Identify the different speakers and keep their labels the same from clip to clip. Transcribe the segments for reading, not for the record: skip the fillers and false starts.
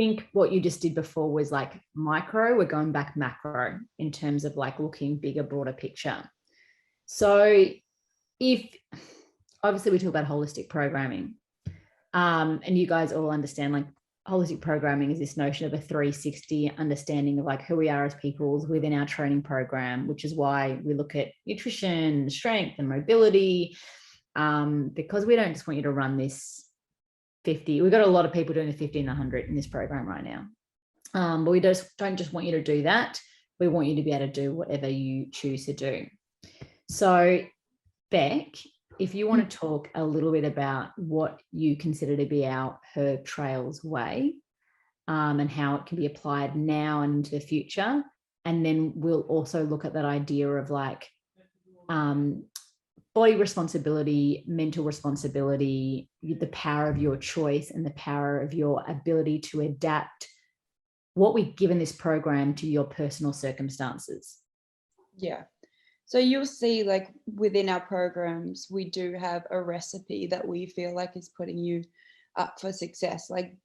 Speaker 1: think what you just did before was like micro, we're going back macro in terms of like looking bigger, broader picture. So if obviously we talk about holistic programming, and you guys all understand like holistic programming is this notion of a 360 understanding of like who we are as people within our training program, which is why we look at nutrition, strength and mobility, because we don't just want you to run this 50. We've got a lot of people doing the 50 and 100 in this program right now. But we don't just want you to do that. We want you to be able to do whatever you choose to do. So Beck, if you want to talk a little bit about what you consider to be our Her Trails way, and how it can be applied now and into the future. And then we'll also look at that idea of like body responsibility, mental responsibility, the power of your choice and the power of your ability to adapt what we've given this program to your personal circumstances.
Speaker 2: Yeah. So you'll see like within our programs, we do have a recipe that we feel like is putting you up for success, like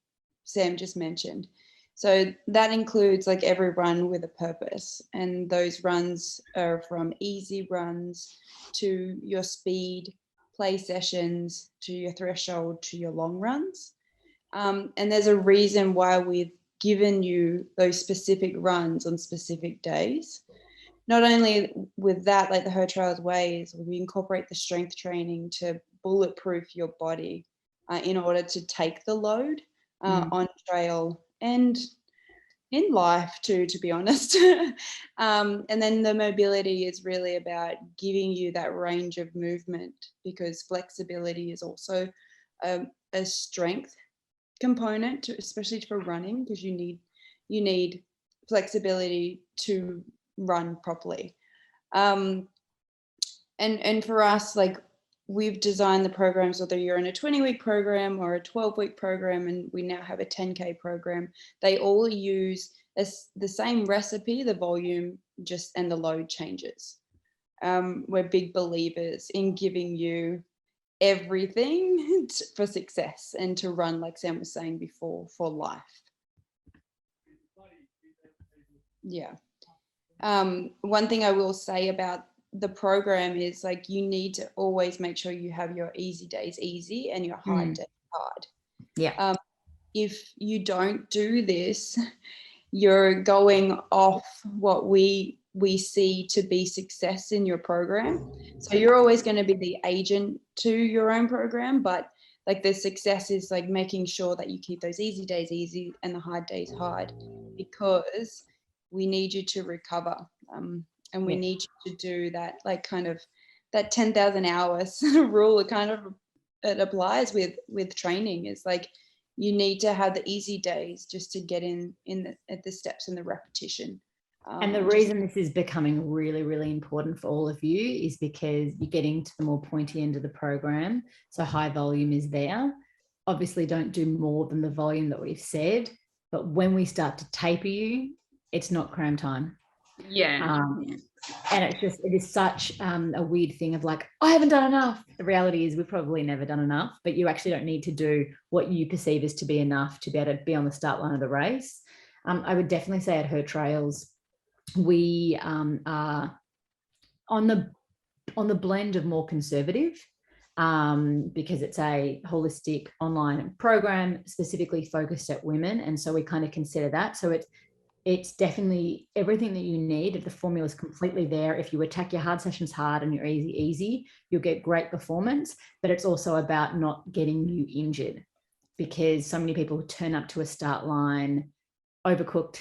Speaker 2: Sam just mentioned. So that includes like every run with a purpose. And those runs are from easy runs to your speed, play sessions, to your threshold, to your long runs. And there's a reason why we've given you those specific runs on specific days. Not only with that, like the Her Trails ways, we incorporate the strength training to bulletproof your body in order to take the load on trail and in life too, to be honest. And then the mobility is really about giving you that range of movement, because flexibility is also a strength component, especially for running, because you need flexibility to run properly. And for us, like we've designed the programs, whether you're in a 20-week program or a 12-week program, and we now have a 10K program, they all use the same recipe, the volume and the load changes. We're big believers in giving you everything for success and to run, like Sam was saying before, for life. Yeah. One thing I will say about the program is like you need to always make sure you have your easy days easy and your hard days hard.
Speaker 1: Yeah.
Speaker 2: If you don't do this, you're going off what we see to be success in your program. So you're always going to be the agent to your own program, but like the success is like making sure that you keep those easy days easy and the hard days hard, because we need you to recover. And we need you to do that, like kind of that 10,000 hours rule. It applies with training. Is like you need to have the easy days just to get at the steps and the repetition.
Speaker 1: And the reason this is becoming really, really important for all of you is because you're getting to the more pointy end of the program. So high volume is there. Obviously, don't do more than the volume that we've said. But when we start to taper you, it's not cram time.
Speaker 3: Yeah.
Speaker 1: And it is such a weird thing of like, I haven't done enough. The reality is we've probably never done enough, but you actually don't need to do what you perceive as to be enough to be able to be on the start line of the race. I would definitely say at Her Trails, we are on the blend of more conservative, because it's a holistic online program specifically focused at women. And so we kind of consider that. So it's definitely everything that you need. The formula is completely there. If you attack your hard sessions hard and your easy, you'll get great performance. But it's also about not getting you injured, because so many people turn up to a start line overcooked,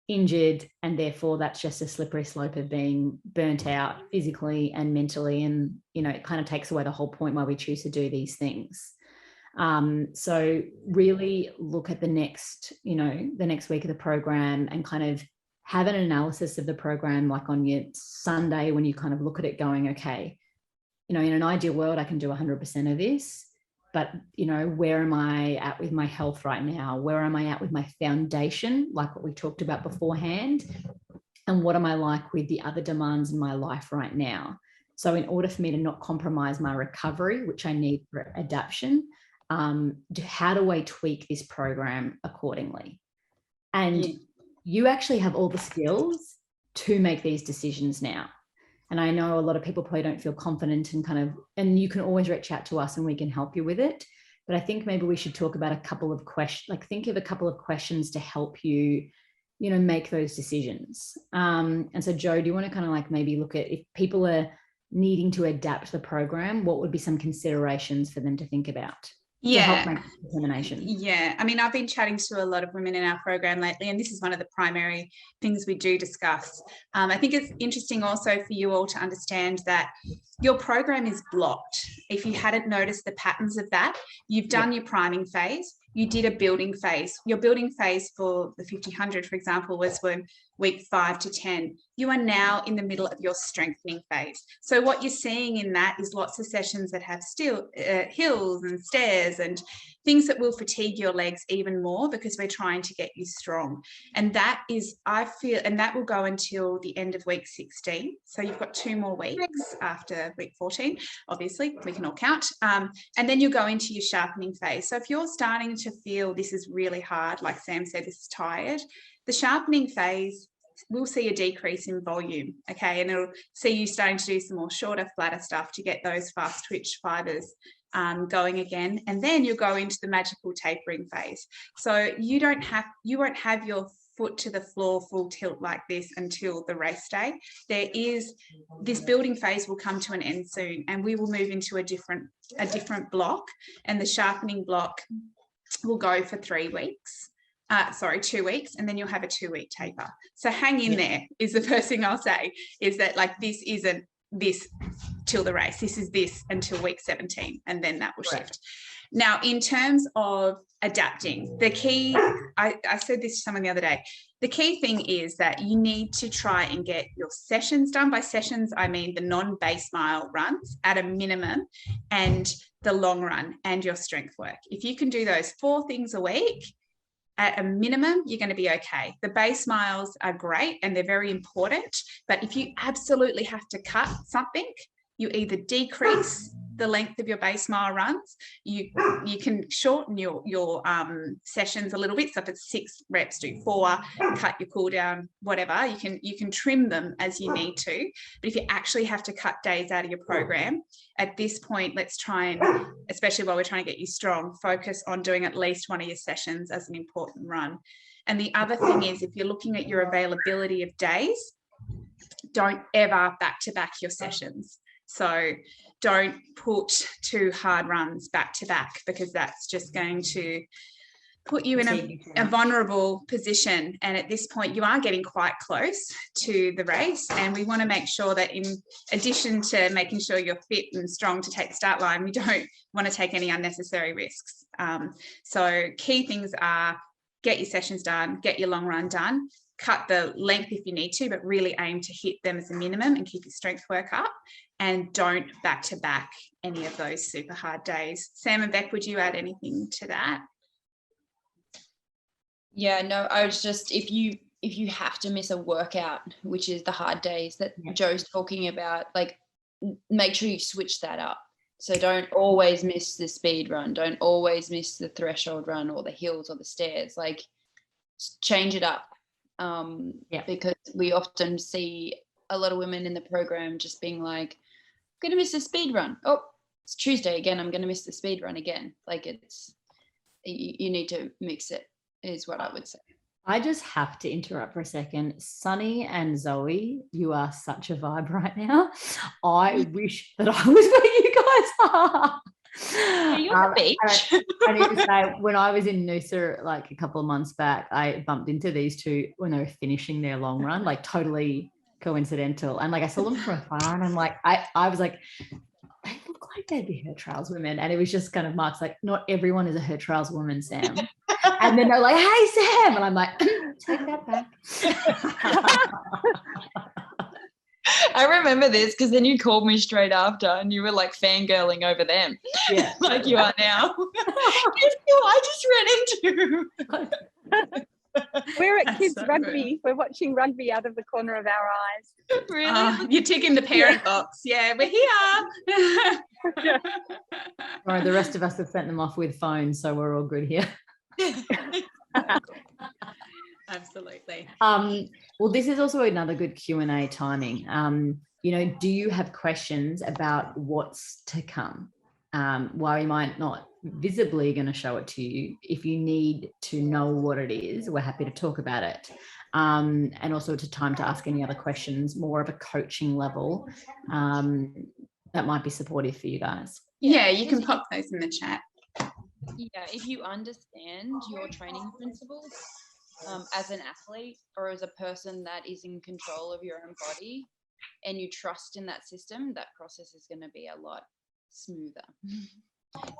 Speaker 1: injured, and therefore that's just a slippery slope of being burnt out physically and mentally. And, it kind of takes away the whole point why we choose to do these things. So really look at the next week of the program and kind of have an analysis of the program, like on your Sunday when you kind of look at it going, okay, in an ideal world, I can do 100% of this, but, where am I at with my health right now? Where am I at with my foundation, like what we talked about beforehand? And what am I like with the other demands in my life right now? So in order for me to not compromise my recovery, which I need for adaptation, how do I tweak this program accordingly? And you actually have all the skills to make these decisions now. And I know a lot of people probably don't feel confident and you can always reach out to us and we can help you with it. But I think maybe we should talk about a couple of questions, like think of a couple of questions to help you, make those decisions. And so Jo, do you want to kind of like maybe look at if people are needing to adapt the program, what would be some considerations for them to think about? To help make determination.
Speaker 3: Yeah, I mean, I've been chatting to a lot of women in our program lately, and this is one of the primary things we do discuss. I think it's interesting also for you all to understand that your program is blocked. If you hadn't noticed the patterns of that, you've done your priming phase, you did a building phase. Your building phase for the 50-100, for example, was from week 5 to 10. You are now in the middle of your strengthening phase. So what you're seeing in that is lots of sessions that have still hills and stairs and things that will fatigue your legs even more because we're trying to get you strong. And that is, I feel, and that will go until the end of week 16. So you've got 2 more weeks after week 14, obviously, we can all count. And then you'll go into your sharpening phase. So if you're starting to feel this is really hard, like Sam said, this is tired, the sharpening phase we'll see a decrease in volume, okay, and it'll see you starting to do some more shorter, flatter stuff to get those fast twitch fibers going again, and then you'll go into the magical tapering phase. So you won't have your foot to the floor full tilt like this until the race day. There is this building phase will come to an end soon, and we will move into a different block, and the sharpening block will go for 3 weeks. 2 weeks, and then you'll have a 2-week taper. So hang in there is the first thing I'll say, is that like this isn't this till the race. This is this until week 17, and then that will shift. Now, in terms of adapting, the key, I said this to someone the other day, the key thing is that you need to try and get your sessions done. By sessions, I mean the non-base mile runs at a minimum, and the long run and your strength work. If you can do those 4 things a week, at a minimum, you're going to be okay. The base miles are great and they're very important, but if you absolutely have to cut something, you either decrease the length of your base mile runs, you can shorten your sessions a little bit. So if it's 6 reps, do 4, cut your cool down, whatever. You can trim them as you need to. But if you actually have to cut days out of your program, at this point, let's try and, especially while we're trying to get you strong, focus on doing at least one of your sessions as an important run. And the other thing is, if you're looking at your availability of days, don't ever back-to-back your sessions. So don't put 2 hard runs back to back, because that's just going to put you in a vulnerable position. And at this point, you are getting quite close to the race. And we want to make sure that in addition to making sure you're fit and strong to take the start line, we don't want to take any unnecessary risks. So key things are get your sessions done, get your long run done, cut the length if you need to, but really aim to hit them as a minimum and keep your strength work up, and don't back to back any of those super hard days. Sam and Beck, would you add anything to that?
Speaker 2: Yeah, no, I was just, if you have to miss a workout, which is the hard days that Jo's talking about, like make sure you switch that up. So don't always miss the speed run, don't always miss the threshold run or the hills or the stairs, like change it up. Because we often see a lot of women in the program just being like, I'm gonna miss the speed run. Oh, it's Tuesday again, I'm gonna miss the speed run again. Like you need to mix it, is what I would say.
Speaker 1: I just have to interrupt for a second. Sunny and Zoe, you are such a vibe right now. I wish that I was where you guys are.
Speaker 2: Yeah, you're on the beach.
Speaker 1: I need to say, when I was in Noosa like a couple of months back, I bumped into these 2 when they were finishing their long run, like totally coincidental. And like I saw them from afar, and I'm like, I was like, they look like they'd be Hurt Trails women. And it was just kind of Mark's like, not everyone is a Hurt Trails woman, Sam. And then they're like, hey, Sam. And I'm like, take that back.
Speaker 2: I remember this because then you called me straight after and you were like fangirling over them.
Speaker 1: Yeah.
Speaker 2: Like you are now. Guess who I just ran into?
Speaker 4: We're at kids rugby. We're watching rugby out of the corner of our eyes.
Speaker 3: Really? You're ticking the parent box. Yeah, we're here.
Speaker 1: Right, the rest of us have sent them off with phones, so we're all good here.
Speaker 3: Absolutely.
Speaker 1: Well, this is also another good Q&A timing. Do you have questions about what's to come? While we might not visibly going to show it to you, if you need to know what it is, we're happy to talk about it. And also it's a time to ask any other questions, more of a coaching level, that might be supportive for you guys.
Speaker 3: Yeah, you can pop those in the chat.
Speaker 5: Yeah, if you understand your training principles as an athlete or as a person that is in control of your own body, and you trust in that system, that process is going to be a lot smoother.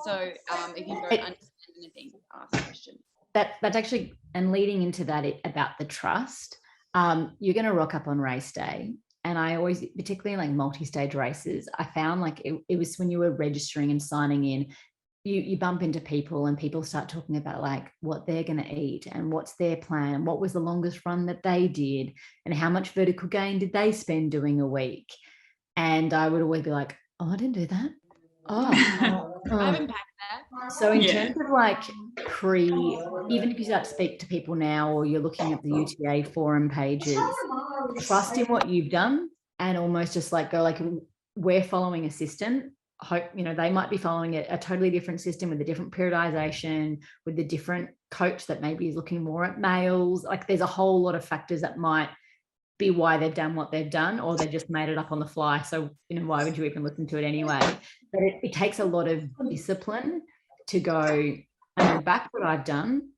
Speaker 5: So if you don't understand anything, ask questions.
Speaker 1: That's actually, and leading into that about the trust, you're going to rock up on race day. And I always, particularly in like multi-stage races, I found like it was when you were registering and signing in, you bump into people and people start talking about like what they're going to eat and what's their plan, what was the longest run that they did, and how much vertical gain did they spend doing a week. And I would always be like, oh, I didn't do that. Oh.
Speaker 5: I haven't packed that.
Speaker 1: So in terms of like even if you start to speak to people now, or you're looking at the UTA forum pages, trust in what you've done and almost just like go like, we're following a system. Hope, they might be following a totally different system with a different periodization, with a different coach that maybe is looking more at males. Like there's a whole lot of factors that might be why they've done what they've done, or they just made it up on the fly. So, why would you even listen to it anyway? But it takes a lot of discipline to go, I know back what I've done.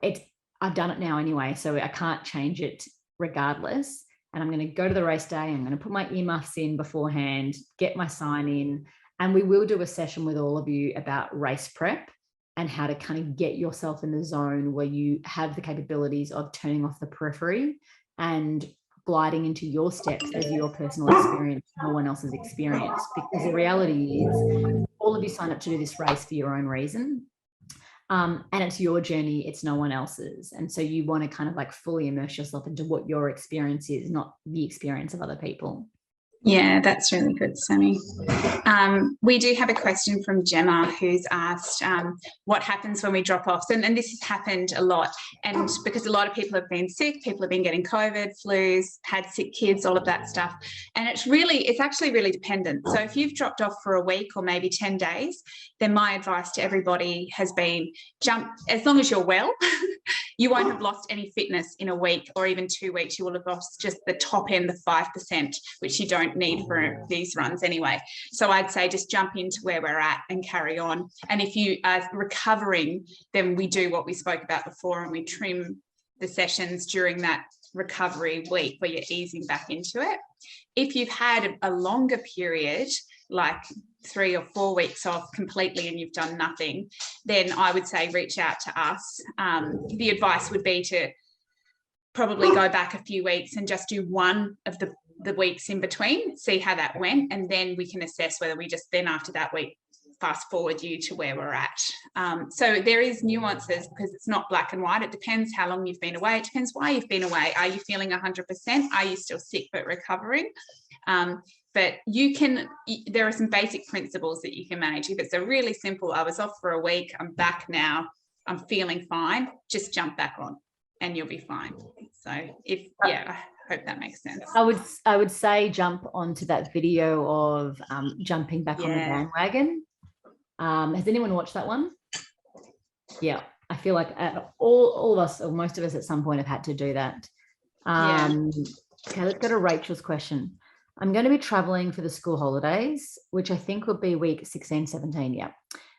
Speaker 1: I've done it now anyway, so I can't change it regardless. And I'm going to go to the race day. I'm going to put my earmuffs in beforehand, get my sign in, and we will do a session with all of you about race prep and how to kind of get yourself in the zone where you have the capabilities of turning off the periphery and gliding into your steps as your personal experience, no one else's experience. Because the reality is all of you sign up to do this race for your own reason. And it's your journey, it's no one else's. And so you want to kind of like fully immerse yourself into what your experience is, not the experience of other people.
Speaker 3: Yeah, that's really good, Sammy. We do have a question from Gemma who's asked what happens when we drop off. And this has happened a lot. And because a lot of people have been sick, people have been getting COVID, flus, had sick kids, all of that stuff. And it's actually really dependent. So if you've dropped off for a week or maybe 10 days, then my advice to everybody has been jump, as long as you're well, you won't have lost any fitness in a week or even 2 weeks. You will have lost just the top end, the 5%, which you don't need for these runs anyway. So I'd say just jump into where we're at and carry on. And if you are recovering, then we do what we spoke about before, and we trim the sessions during that recovery week where you're easing back into it. If you've had a longer period, like 3 or 4 weeks off completely and you've done nothing, then I would say reach out to us. The advice would be to probably go back a few weeks and just do one of the weeks in between, see how that went, and then we can assess whether we just then after that week fast forward you to where we're at. So there is nuances because it's not black and white. It depends how long you've been away. It depends why you've been away. Are you feeling 100%? Are you still sick but recovering? But there are some basic principles that you can manage. If it's a really simple, I was off for a week, I'm back now, I'm feeling fine, just jump back on and you'll be fine. So I hope that makes sense.
Speaker 1: I would say jump onto that video of jumping back on the bandwagon. Has anyone watched that one? Yeah, I feel like all of us, or most of us at some point have had to do that. Okay, let's go to Rachel's question. I'm going to be traveling for the school holidays, which I think will be week 16, 17. Yeah.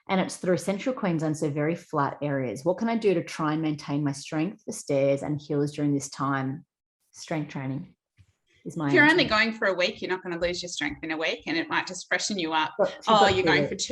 Speaker 1: And it's through central Queensland, so very flat areas. What can I do to try and maintain my strength for stairs and hills during this time? Strength training is my
Speaker 3: If you're
Speaker 1: answer.
Speaker 3: only going for a week, you're not going to lose your strength in a week, and it might just freshen you up.
Speaker 1: You're going
Speaker 3: for 2